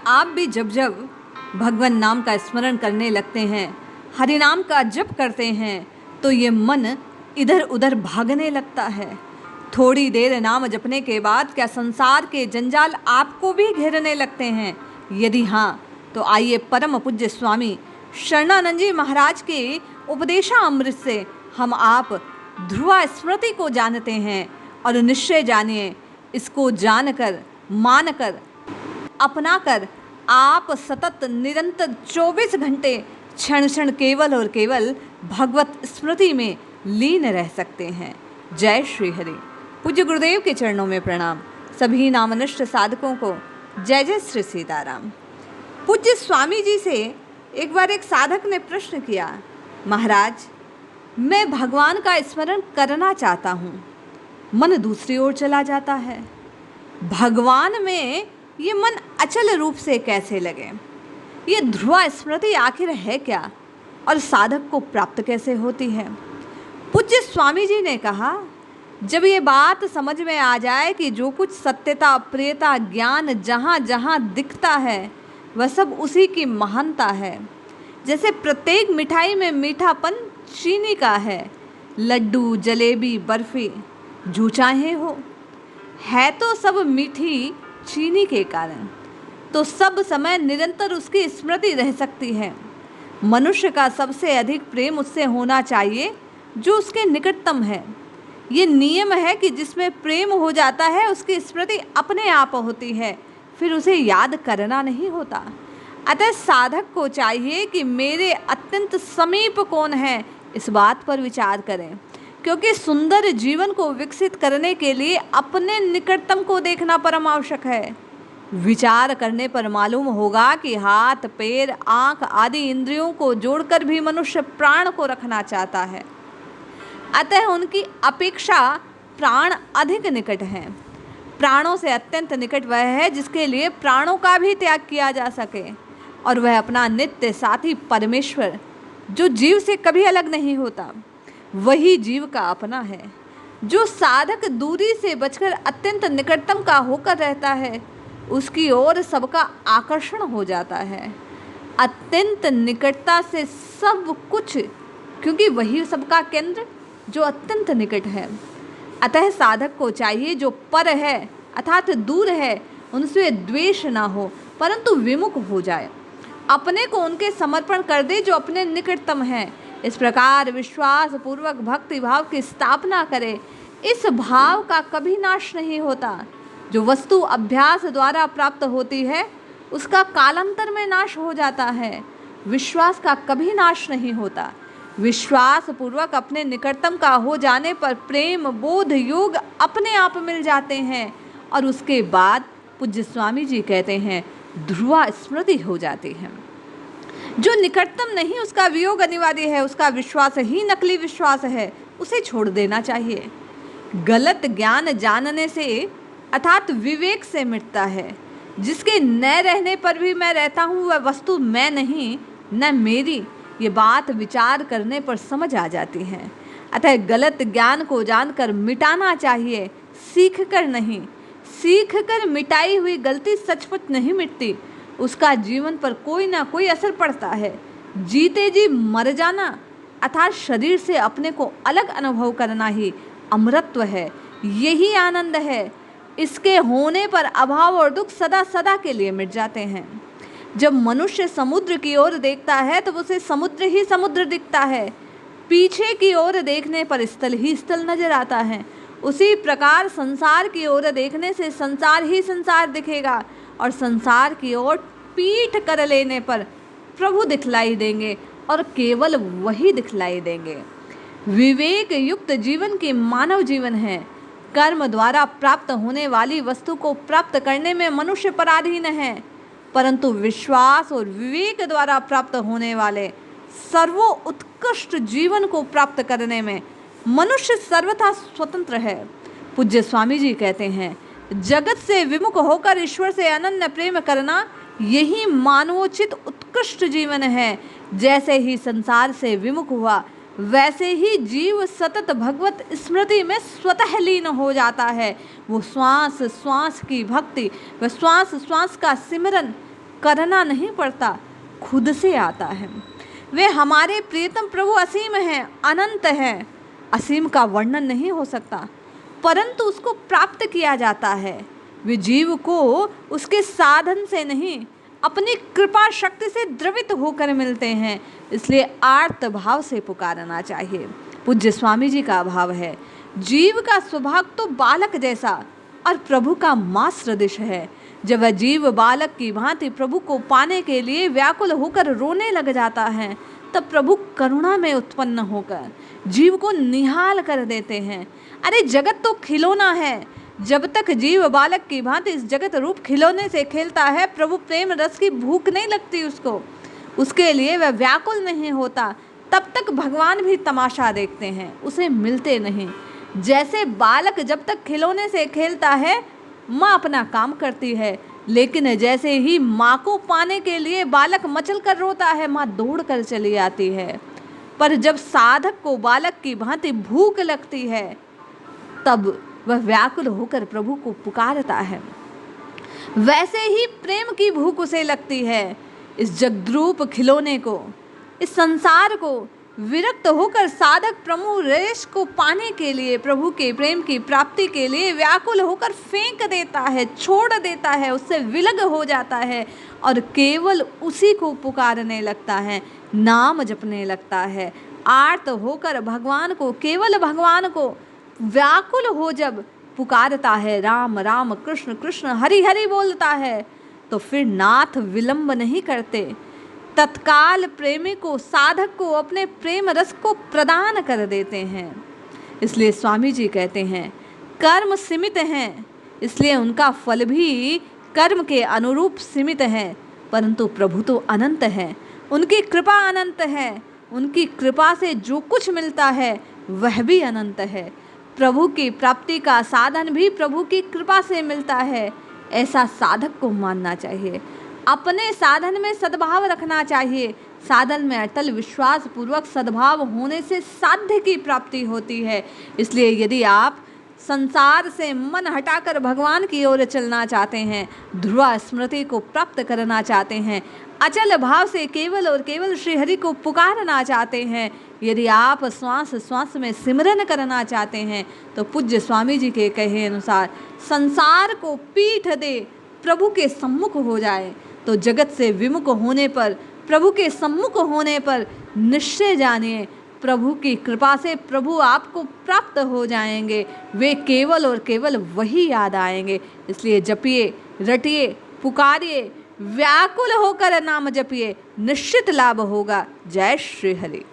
आप भी जब जब भगवान नाम का स्मरण करने लगते हैं, हरि नाम का जप करते हैं, तो ये मन इधर उधर भागने लगता है। थोड़ी देर नाम जपने के बाद क्या संसार के जंजाल आपको भी घेरने लगते हैं? यदि हाँ, तो आइए परम पूज्य स्वामी शरणानंद जी महाराज के उपदेशामृत से हम आप ध्रुवा स्मृति को जानते हैं और निश्चय जानिए, इसको जानकर मानकर अपनाकर आप सतत निरंतर 24 घंटे क्षण क्षण केवल और केवल भगवत स्मृति में लीन रह सकते हैं। जय श्री हरि। पूज्य गुरुदेव के चरणों में प्रणाम। सभी नामनिष्ठ साधकों को जय जय श्री सीताराम। पूज्य स्वामी जी से एक बार एक साधक ने प्रश्न किया, महाराज मैं भगवान का स्मरण करना चाहता हूँ, मन दूसरी ओर चला जाता है। भगवान में ये मन अचल रूप से कैसे लगे? ये ध्रुवा स्मृति आखिर है क्या और साधक को प्राप्त कैसे होती है? पूज्य स्वामी जी ने कहा, जब ये बात समझ में आ जाए कि जो कुछ सत्यता, प्रियता, ज्ञान जहाँ जहाँ दिखता है वह सब उसी की महानता है। जैसे प्रत्येक मिठाई में मीठापन चीनी का है, लड्डू, जलेबी, बर्फी जो चाहे हो, है तो सब मीठी चीनी के कारण, तो सब समय निरंतर उसकी स्मृति रह सकती है। मनुष्य का सबसे अधिक प्रेम उससे होना चाहिए जो उसके निकटतम है। ये नियम है कि जिसमें प्रेम हो जाता है उसकी स्मृति अपने आप होती है, फिर उसे याद करना नहीं होता। अतः साधक को चाहिए कि मेरे अत्यंत समीप कौन है, इस बात पर विचार करें, क्योंकि सुंदर जीवन को विकसित करने के लिए अपने निकटतम को देखना परम आवश्यक है। विचार करने पर मालूम होगा कि हाथ, पैर, आँख आदि इंद्रियों को जोड़कर भी मनुष्य प्राण को रखना चाहता है। अतः उनकी अपेक्षा प्राण अधिक निकट हैं। प्राणों से अत्यंत निकट वह है जिसके लिए प्राणों का भी त्याग किया जा सके, और वह अपना नित्य साथी परमेश्वर, जो जीव से कभी अलग नहीं होता, वही जीव का अपना है। जो साधक दूरी से बचकर अत्यंत निकटतम का होकर रहता है, उसकी ओर सबका आकर्षण हो जाता है। अत्यंत निकटता से सब कुछ, क्योंकि वही सबका केंद्र जो अत्यंत निकट है। अतः साधक को चाहिए जो पर है अर्थात दूर है, उनसे द्वेष ना हो, परंतु विमुख हो जाए, अपने को उनके समर्पण कर दे जो अपने निकटतम हैं। इस प्रकार विश्वास पूर्वक भक्ति भाव की स्थापना करे। इस भाव का कभी नाश नहीं होता। जो वस्तु अभ्यास द्वारा प्राप्त होती है उसका कालांतर में नाश हो जाता है। विश्वास का कभी नाश नहीं होता। विश्वास पूर्वक अपने निकटतम का हो जाने पर प्रेम, बोध, योग अपने आप मिल जाते हैं, और उसके बाद पूज्य स्वामी जी कहते हैं ध्रुवा स्मृति हो जाती है। जो निकटतम नहीं उसका वियोग अनिवार्य है, उसका विश्वास ही नकली विश्वास है, उसे छोड़ देना चाहिए। गलत ज्ञान जानने से अर्थात विवेक से मिटता है। जिसके न रहने पर भी मैं रहता हूँ वह वस्तु मैं नहीं, न मेरी, ये बात विचार करने पर समझ आ जाती है। अतः गलत ज्ञान को जानकर मिटाना चाहिए, सीख कर नहीं। सीख कर मिटाई हुई गलती सचमुच नहीं मिटती, उसका जीवन पर कोई ना कोई असर पड़ता है। जीते जी मर जाना अर्थात शरीर से अपने को अलग अनुभव करना ही अमरत्व है, यही आनंद है। इसके होने पर अभाव और दुख सदा सदा के लिए मिट जाते हैं। जब मनुष्य समुद्र की ओर देखता है तो उसे समुद्र ही समुद्र दिखता है, पीछे की ओर देखने पर स्थल ही स्थल नजर आता है। उसी प्रकार संसार की ओर देखने से संसार ही संसार दिखेगा, और संसार की ओर पीठ कर लेने पर प्रभु दिखलाई देंगे, और केवल वही दिखलाई देंगे। विवेक युक्त जीवन की मानव जीवन है। कर्म द्वारा प्राप्त होने वाली वस्तु को प्राप्त करने में मनुष्य पराधीन है, परंतु विश्वास और विवेक द्वारा प्राप्त होने वाले सर्वोत्कृष्ट जीवन को प्राप्त करने में मनुष्य सर्वथा स्वतंत्र है। पूज्य स्वामी जी कहते हैं, जगत से विमुख होकर ईश्वर से अनन्य प्रेम करना यही मानवोचित उत्कृष्ट जीवन है। जैसे ही संसार से विमुख हुआ वैसे ही जीव सतत भगवत स्मृति में स्वतः लीन हो जाता है। वो श्वास श्वास की भक्ति व श्वास श्वास का सिमरन करना नहीं पड़ता, खुद से आता है। वे हमारे प्रियतम प्रभु असीम हैं, अनंत हैं। असीम का वर्णन नहीं हो सकता, परंतु उसको प्राप्त किया जाता है। वे जीव को उसके साधन से नहीं, अपनी कृपा शक्ति से द्रवित होकर मिलते हैं। इसलिए आर्त भाव से पुकारना चाहिए। पूज्य स्वामी जी का भाव है, जीव का स्वभाव तो बालक जैसा और प्रभु का माँ सदृश है। जब वह जीव बालक की भांति प्रभु को पाने के लिए व्याकुल होकर रोने लग जाता है, तब प्रभु करुणा में उत्पन्न होकर जीव को निहाल कर देते हैं। अरे जगत तो खिलौना है, जब तक जीव बालक की भांति इस जगत रूप खिलौने से खेलता है, प्रभु प्रेम रस की भूख नहीं लगती उसको, उसके लिए वह व्याकुल नहीं होता, तब तक भगवान भी तमाशा देखते हैं, उसे मिलते नहीं। जैसे बालक जब तक खिलौने से खेलता है, माँ अपना काम करती है, लेकिन जैसे ही माँ को पाने के लिए बालक मचल कर रोता है, माँ दौड़ कर चली आती है। पर जब साधक को बालक की भांति भूख लगती है, तब वह व्याकुल होकर प्रभु को पुकारता है। वैसे ही प्रेम की भूख उसे लगती है। इस जगद्रूप खिलौने को, इस संसार को विरक्त होकर साधक प्रभु रेश को पाने के लिए, प्रभु के प्रेम की प्राप्ति के लिए व्याकुल होकर फेंक देता है, छोड़ देता है, उससे विलग हो जाता है और केवल उसी को पुकारने लगता है, नाम जपने लगता है। आर्त होकर भगवान को, केवल भगवान को व्याकुल हो जब पुकारता है, राम राम कृष्ण कृष्ण हरि हरि बोलता है, तो फिर नाथ विलंब नहीं करते, तत्काल प्रेमी को, साधक को अपने प्रेम रस को प्रदान कर देते हैं। इसलिए स्वामी जी कहते हैं, कर्म सीमित हैं, इसलिए उनका फल भी कर्म के अनुरूप सीमित है, परंतु प्रभु तो अनंत है, उनकी कृपा अनंत है। उनकी कृपा से जो कुछ मिलता है वह भी अनंत है। प्रभु की प्राप्ति का साधन भी प्रभु की कृपा से मिलता है, ऐसा साधक को मानना चाहिए। अपने साधन में सद्भाव रखना चाहिए। साधन में अटल विश्वास पूर्वक सद्भाव होने से साध्य की प्राप्ति होती है। इसलिए यदि आप संसार से मन हटाकर भगवान की ओर चलना चाहते हैं, ध्रुव स्मृति को प्राप्त करना चाहते हैं, अचल भाव से केवल और केवल श्री हरि को पुकारना चाहते हैं, यदि आप श्वास श्वास में सिमरन करना चाहते हैं, तो पूज्य स्वामी जी के कहे अनुसार संसार को पीठ दे प्रभु के सम्मुख हो जाए, तो जगत से विमुख होने पर, प्रभु के सम्मुख होने पर निश्चय जानिए प्रभु की कृपा से प्रभु आपको प्राप्त हो जाएंगे। वे केवल और केवल वही याद आएंगे। इसलिए जपिए, रटिए, पुकारिए, व्याकुल होकर नाम जपिए, निश्चित लाभ होगा। जय श्री हरि।